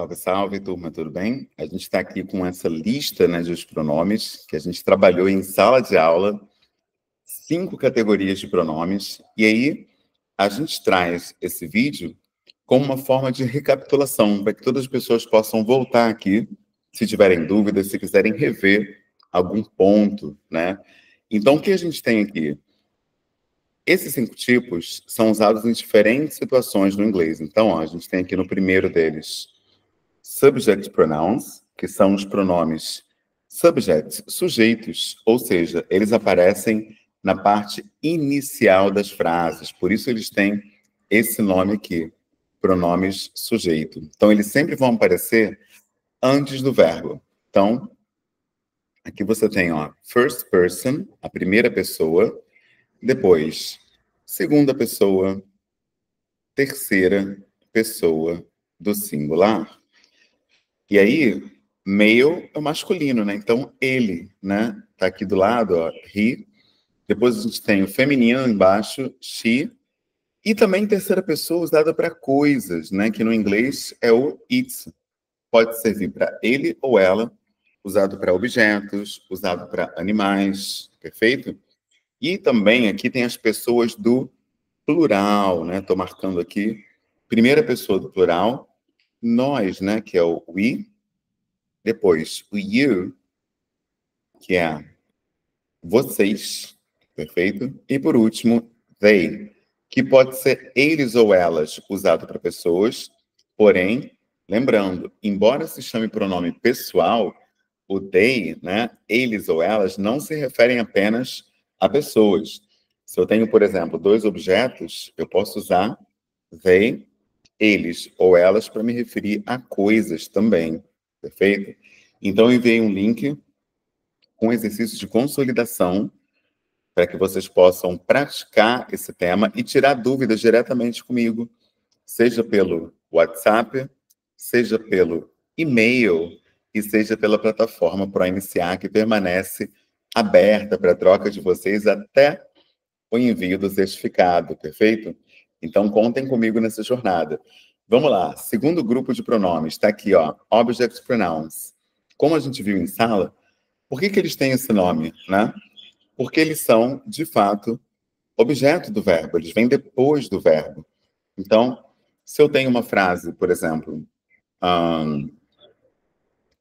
Salve, salve, turma, tudo bem? A gente está aqui com essa lista, né, de pronomes que a gente trabalhou em sala de aula, 5 categorias de pronomes, e aí a gente traz esse vídeo como uma forma de recapitulação, para que todas as pessoas possam voltar aqui, se tiverem dúvidas, se quiserem rever algum ponto, né? Então, o que a gente tem aqui? Esses 5 tipos são usados em diferentes situações no inglês. Então, ó, a gente tem aqui no primeiro deles subject pronouns, que são os pronomes subjects, sujeitos, ou seja, eles aparecem na parte inicial das frases, por isso eles têm esse nome aqui, pronomes sujeito. Então, eles sempre vão aparecer antes do verbo. Então, aqui você tem, ó, first person, a primeira pessoa, depois, segunda pessoa, terceira pessoa do singular. E aí, male é o masculino, né? Então, ele, né? Tá aqui do lado, ó, he. Depois a gente tem o feminino embaixo, she. E também terceira pessoa usada para coisas, né? Que no inglês é o it. Pode servir para ele ou ela, usado para objetos, usado para animais, perfeito? E também aqui tem as pessoas do plural, né? Estou marcando aqui. Primeira pessoa do plural, nós, né? Que é o we. Depois, o you, que é vocês, perfeito? E por último, they, que pode ser eles ou elas, usado para pessoas, porém, lembrando, embora se chame pronome pessoal, o they, né, eles ou elas, não se referem apenas a pessoas. Se eu tenho, por exemplo, 2 objetos, eu posso usar they, eles ou elas, para me referir a coisas também, perfeito? Então, eu enviei um link com exercícios de consolidação para que vocês possam praticar esse tema e tirar dúvidas diretamente comigo, seja pelo WhatsApp, seja pelo e-mail e seja pela plataforma Pro Iniciar, que permanece aberta para a troca de vocês até o envio do certificado, perfeito? Então, contem comigo nessa jornada. Vamos lá, segundo grupo de pronomes, está aqui, ó, Object Pronouns. Como a gente viu em sala, por que eles têm esse nome, né? Porque eles são, de fato, objeto do verbo, eles vêm depois do verbo. Então, se eu tenho uma frase, por exemplo,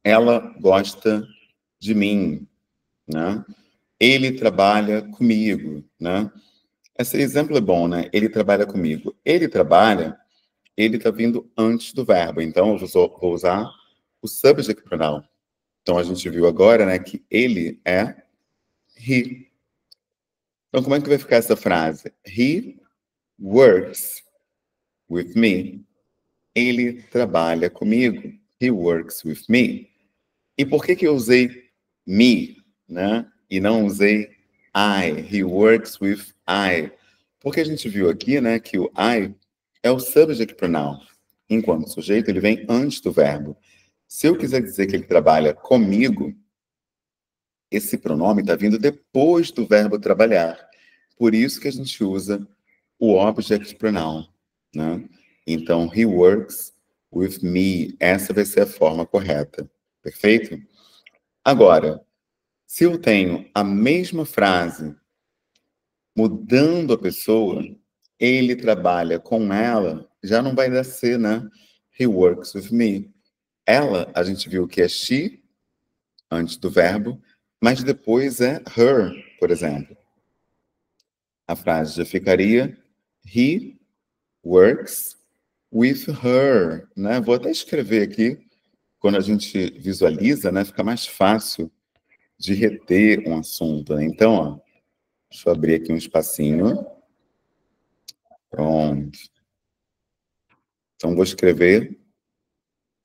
ela gosta de mim, né? Ele trabalha comigo, né? Esse exemplo é bom, né? Ele trabalha comigo. Ele trabalha, ele está vindo antes do verbo. Então, eu vou usar o subject pronoun. Então, a gente viu agora, né, que ele é he. Então, como é que vai ficar essa frase? He works with me. Ele trabalha comigo. He works with me. E por que eu usei me, né? E não usei I? He works with I. Porque a gente viu aqui, né, que o I é o subject pronoun. Enquanto o sujeito, ele vem antes do verbo. Se eu quiser dizer que ele trabalha comigo, esse pronome está vindo depois do verbo trabalhar. Por isso que a gente usa o object pronoun, né? Então, he works with me. Essa vai ser a forma correta. Perfeito? Agora, se eu tenho a mesma frase mudando a pessoa, ele trabalha com ela, já não vai dar ser, né? He works with me. Ela, a gente viu que é she, antes do verbo, mas depois é her, por exemplo. A frase já ficaria he works with her, né? Vou até escrever aqui, quando a gente visualiza, né? Fica mais fácil de reter um assunto, né? Então, ó, deixa eu abrir aqui um espacinho. Pronto. Então, vou escrever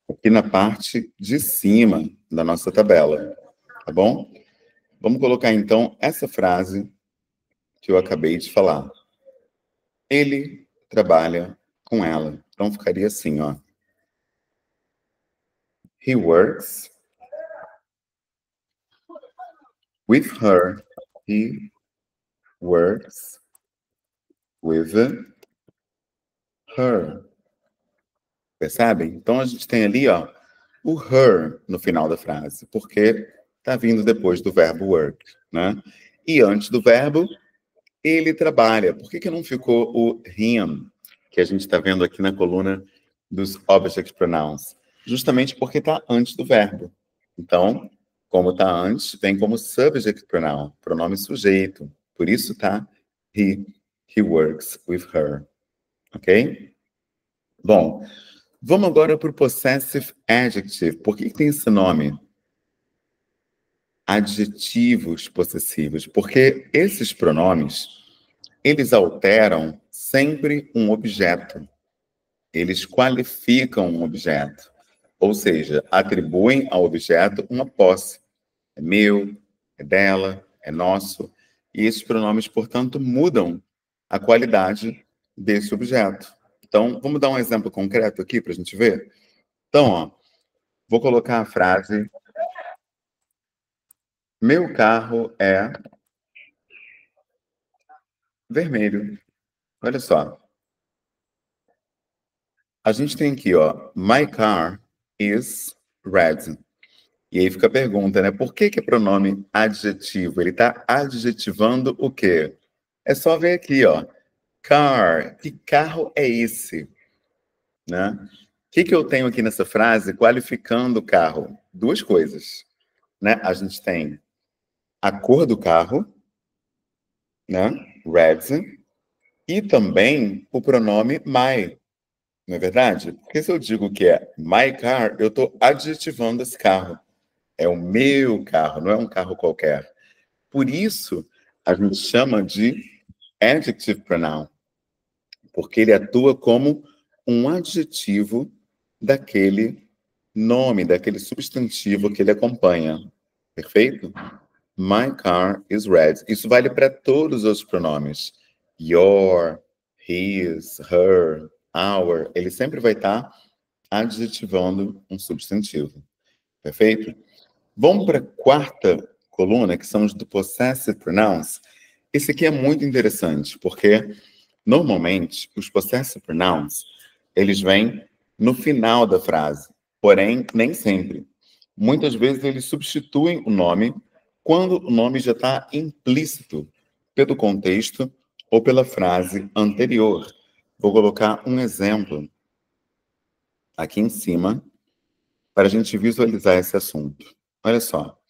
aqui na parte de cima da nossa tabela, tá bom? Vamos colocar, então, essa frase que eu acabei de falar. Ele trabalha com ela. Então, ficaria assim, ó. He works with her. He works with her. Percebem? Então, a gente tem ali, ó, o her no final da frase, porque está vindo depois do verbo work, né? E antes do verbo, ele trabalha. Por que não ficou o him, que a gente está vendo aqui na coluna dos object pronouns? Justamente porque está antes do verbo. Então, como está antes, vem como subject pronoun, pronome sujeito. Por isso tá he works with her. Ok? Bom, vamos agora para o possessive adjective. Por que tem esse nome? Adjetivos possessivos. Porque esses pronomes, eles alteram sempre um objeto. Eles qualificam um objeto. Ou seja, atribuem ao objeto uma posse. É meu, é dela, é nosso. E esses pronomes, portanto, mudam a qualidade desse objeto. Então, vamos dar um exemplo concreto aqui para a gente ver? Então, ó, vou colocar a frase: meu carro é vermelho. Olha só. A gente tem aqui, ó, my car is red. E aí fica a pergunta, né? Por que é pronome adjetivo? Ele está adjetivando o quê? É só ver aqui, ó. Car. Que carro é esse? Né? O que eu tenho aqui nessa frase qualificando o carro? Duas coisas, né? A gente tem a cor do carro, né? Red. E também o pronome my. Não é verdade? Porque se eu digo que é my car, eu estou adjetivando esse carro. É o meu carro, não é um carro qualquer. Por isso, a gente chama de adjective pronoun, porque ele atua como um adjetivo daquele nome, daquele substantivo que ele acompanha. Perfeito? My car is red. Isso vale para todos os pronomes. Your, his, her, our. Ele sempre vai estar adjetivando um substantivo. Perfeito? Vamos para a quarta coluna, que são os do possessive pronouns. Esse aqui é muito interessante, porque normalmente os possessive pronouns, eles vêm no final da frase, porém nem sempre. Muitas vezes eles substituem o nome quando o nome já está implícito pelo contexto ou pela frase anterior. Vou colocar um exemplo aqui em cima para a gente visualizar esse assunto. Olha só.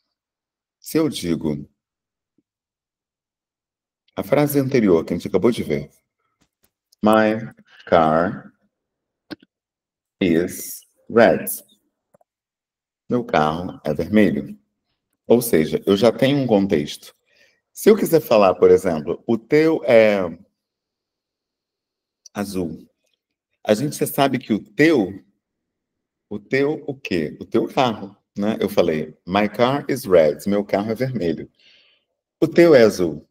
Se eu digo a frase anterior que a gente acabou de ver, my car is red. Meu carro é vermelho. Ou seja, eu já tenho um contexto. Se eu quiser falar, por exemplo, o teu é azul. A gente já sabe que o teu o quê? O teu carro, né? Eu falei, my car is red. Meu carro é vermelho. O teu é azul.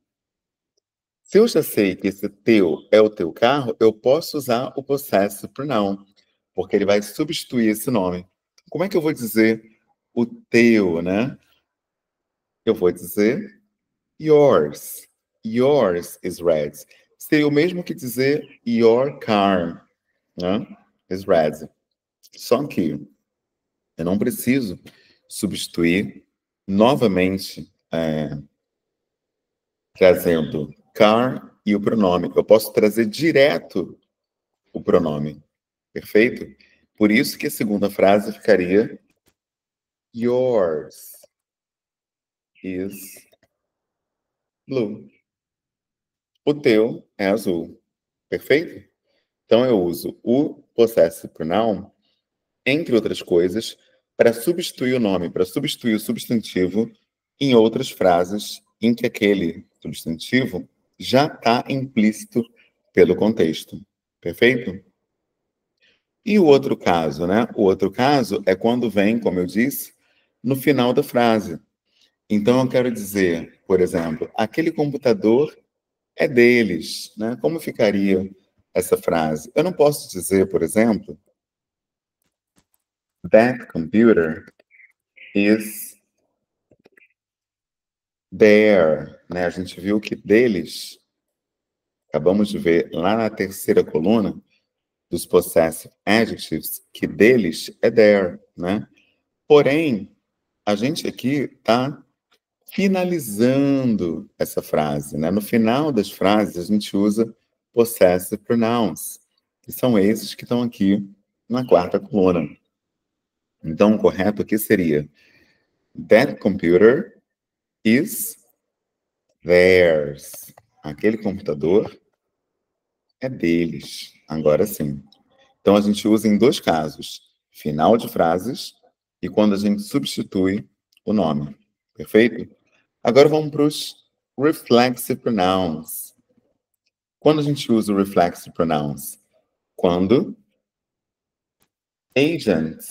Se eu já sei que esse teu é o teu carro, eu posso usar o possessive pronoun, porque ele vai substituir esse nome. Como é que eu vou dizer o teu, né? Eu vou dizer yours. Yours is red. Seria o mesmo que dizer your car, né? Is red. Só que eu não preciso substituir novamente, trazendo car e o pronome. Eu posso trazer direto o pronome. Perfeito? Por isso que a segunda frase ficaria yours is blue. O teu é azul. Perfeito? Então eu uso o possessive pronoun, entre outras coisas, para substituir o nome, para substituir o substantivo em outras frases em que aquele substantivo já está implícito pelo contexto. Perfeito? E o outro caso, né? O outro caso é quando vem, como eu disse, no final da frase. Então eu quero dizer, por exemplo, aquele computador é deles, né? Como ficaria essa frase? Eu não posso dizer, por exemplo, that computer is their, né? A gente viu que deles, acabamos de ver lá na terceira coluna, dos possessive adjectives, que deles é there, né? Porém, a gente aqui está finalizando essa frase, né? No final das frases, a gente usa possessive pronouns, que são esses que estão aqui na quarta coluna. Então, o correto aqui seria that computer is theirs. Aquele computador é deles. Agora sim. Então, a gente usa em dois casos. Final de frases e quando a gente substitui o nome. Perfeito? Agora vamos para os reflexive pronouns. Quando a gente usa o reflexive pronouns? Quando agent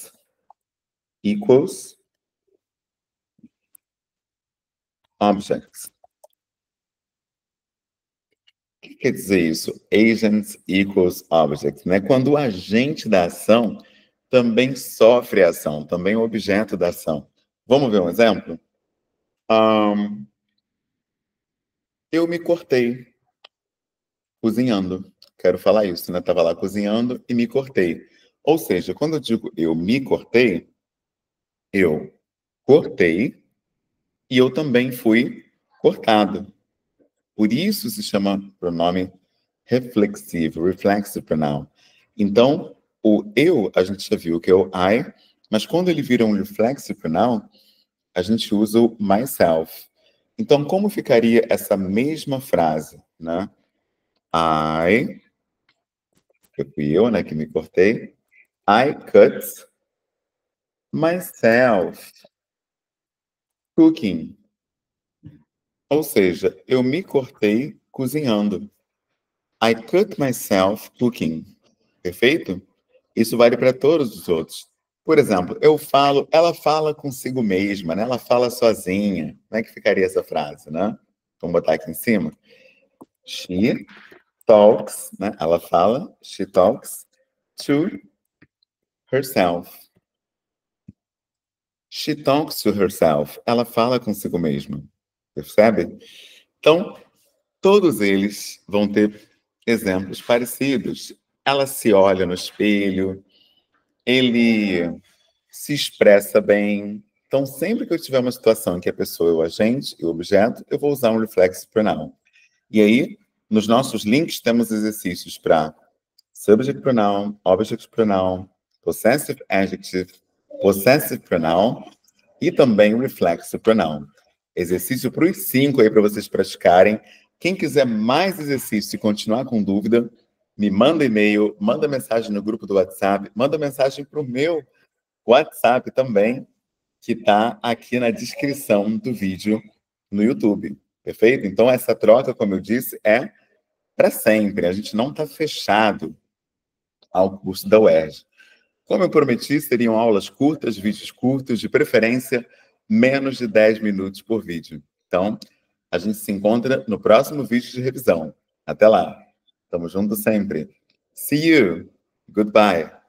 equals objects. O que quer dizer isso? Agents equals objects, né? Quando o agente da ação também sofre a ação, também o objeto da ação. Vamos ver um exemplo? Eu me cortei cozinhando. Quero falar isso, né? Estava lá cozinhando e me cortei. Ou seja, quando eu digo eu me cortei, eu cortei e eu também fui cortado. Por isso se chama pronome reflexivo, reflexive pronoun. Então, o eu, a gente já viu que é o I, mas quando ele vira um reflexive pronoun, a gente usa o myself. Então, como ficaria essa mesma frase, né? I, que fui eu, né, que me cortei. I cut myself cooking. Ou seja, eu me cortei cozinhando. I cut myself cooking. Perfeito? Isso vale para todos os outros. Por exemplo, eu falo, ela fala consigo mesma, né? Ela fala sozinha. Como é que ficaria essa frase, né? Vamos botar aqui em cima. She talks, né? Ela fala, she talks to herself. She talks to herself. Ela fala consigo mesma. Percebe? Então, todos eles vão ter exemplos parecidos. Ela se olha no espelho, ele se expressa bem. Então, sempre que eu tiver uma situação em que a pessoa é o agente e o objeto, eu vou usar um reflexive pronoun. E aí, nos nossos links, temos exercícios para subject pronoun, object pronoun, possessive adjective, possessive pronoun e também reflexive pronoun. Exercício para os 5 aí para vocês praticarem. Quem quiser mais exercício e continuar com dúvida, me manda e-mail, manda mensagem no grupo do WhatsApp, manda mensagem para o meu WhatsApp também, que está aqui na descrição do vídeo no YouTube. Perfeito? Então, essa troca, como eu disse, é para sempre. A gente não está fechado ao curso da UERJ. Como eu prometi, seriam aulas curtas, vídeos curtos, de preferência, menos de 10 minutos por vídeo. Então, a gente se encontra no próximo vídeo de revisão. Até lá. Tamo junto sempre. See you. Goodbye.